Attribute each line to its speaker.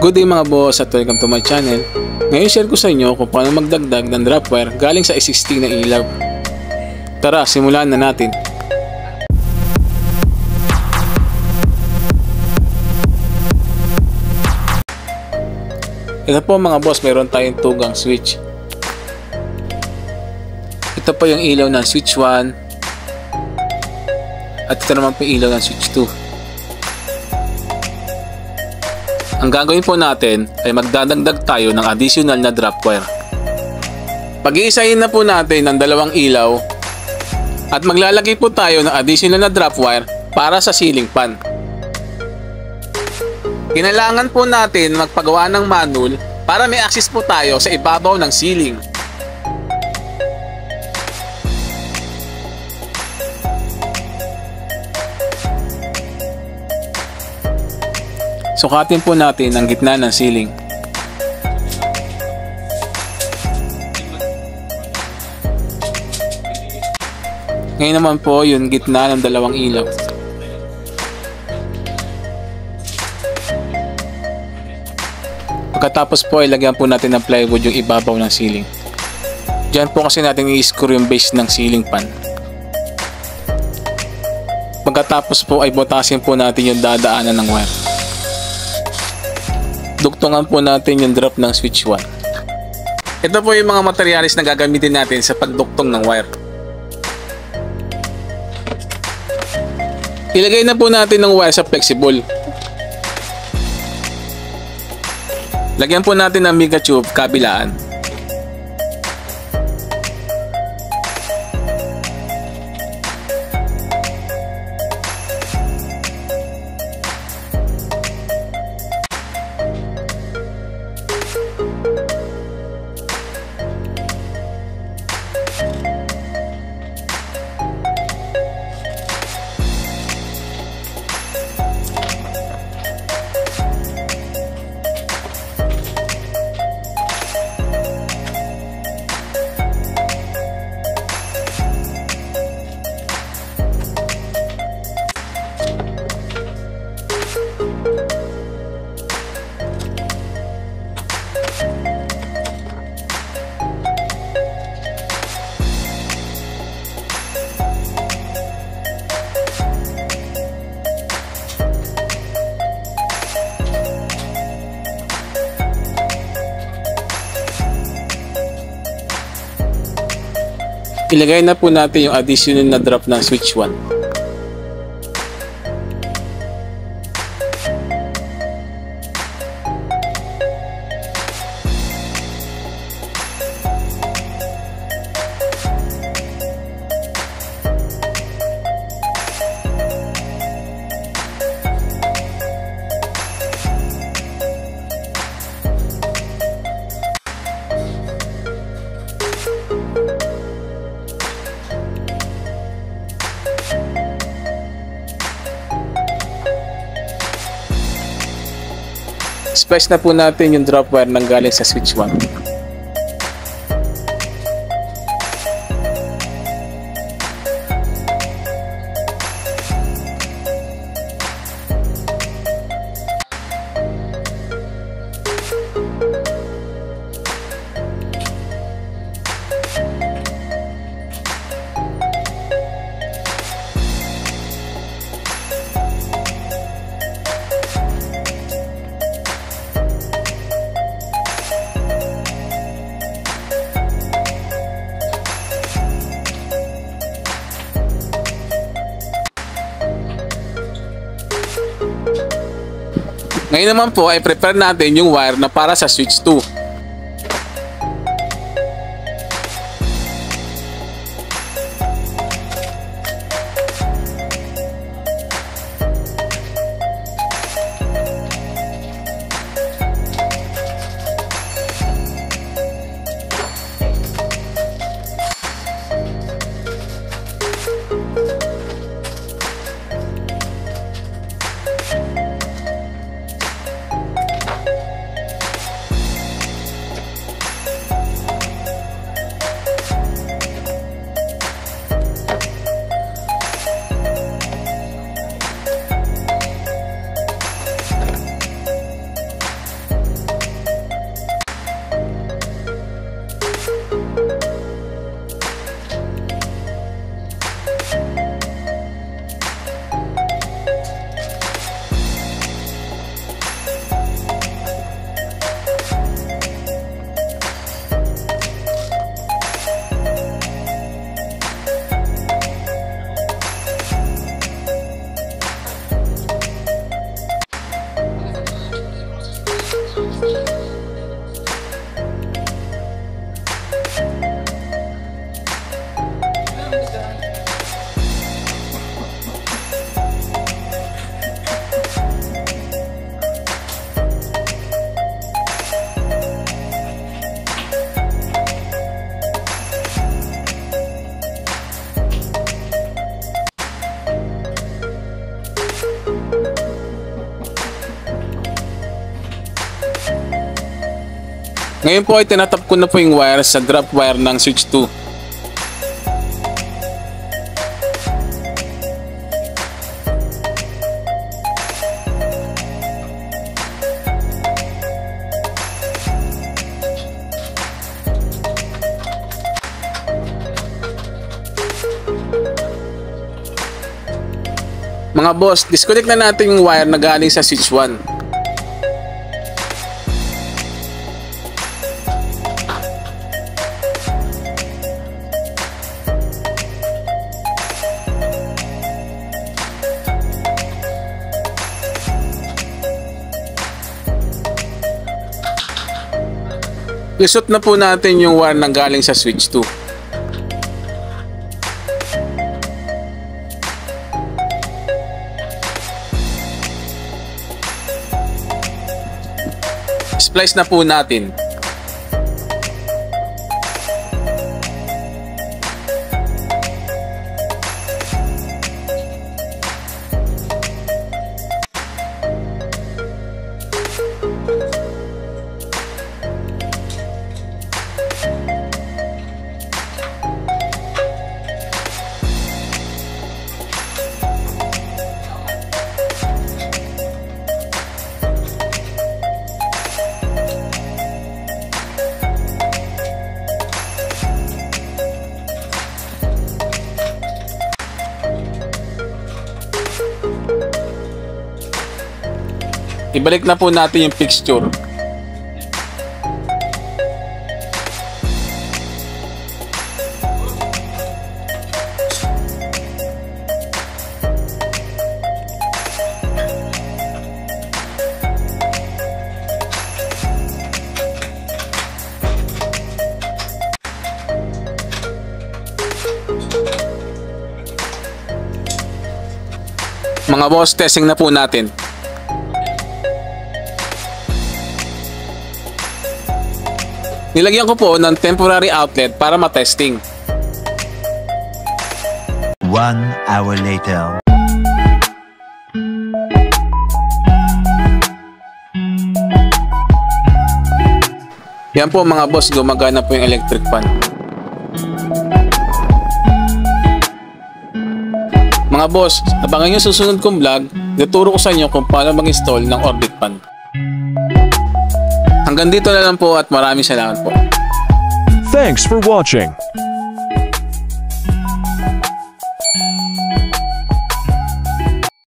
Speaker 1: Good day mga boss at welcome to my channel. Ngayon share ko sa inyo kung paano magdagdag ng drop wire galing sa existing na ilaw. Tara, simulan na natin. Ito po mga boss, mayroon tayong tugang switch. Ito po yung ilaw ng switch 1 at ito naman po yung ilaw ng switch 2. Ang gagawin po natin ay magdadagdag tayo ng additional na drop wire. Pag-iisahin na po natin ang dalawang ilaw at maglalagay po tayo ng additional na drop wire para sa ceiling fan. Kinailangan po natin magpagawa ng manhole para may access po tayo sa ibabaw ng ceiling. Sukatin po natin ang gitna ng ceiling. Ngayon naman po yung gitna ng dalawang ilaw. Pagkatapos po ay lagyan po natin ng plywood yung ibabaw ng ceiling. Diyan po kasi natin i-screw yung base ng ceiling fan. Pagkatapos po ay butasin po natin yung dadaanan ng wire. Dugtungan po natin yung drop ng switch 1. Ito po yung mga materialis na gagamitin natin sa pagduktong ng wire. Ilagay na po natin ng wire sa flexible. Lagyan po natin ng mica tube kabilaan. Ilagay na po natin yung additional na drop ng switch 1. Splice na po natin yung drop wire nang galing sa switch 1. Ngayon naman po ay prepare natin yung wire na para sa switch 2. Ngayon po ay tinatap ko na po yung wire sa drop wire ng switch 2. Mga boss, disconnect na natin yung wire na galing sa switch 1. Isot na po natin yung wire na galing sa switch 2. Splice na po natin. Ibalik na po natin yung fixture. Mga boss, testing na po natin. Nilagyan ko po ng temporary outlet para matesting.
Speaker 2: 1 hour later.
Speaker 1: Yan po mga boss, gumagana po yung electric fan. Mga boss, abangan nyo susunod kong vlog, ituturo ko sa inyo kung paano mag-install ng orbit fan. Hanggang dito na lang po at maraming salamat po.
Speaker 3: Thanks for watching.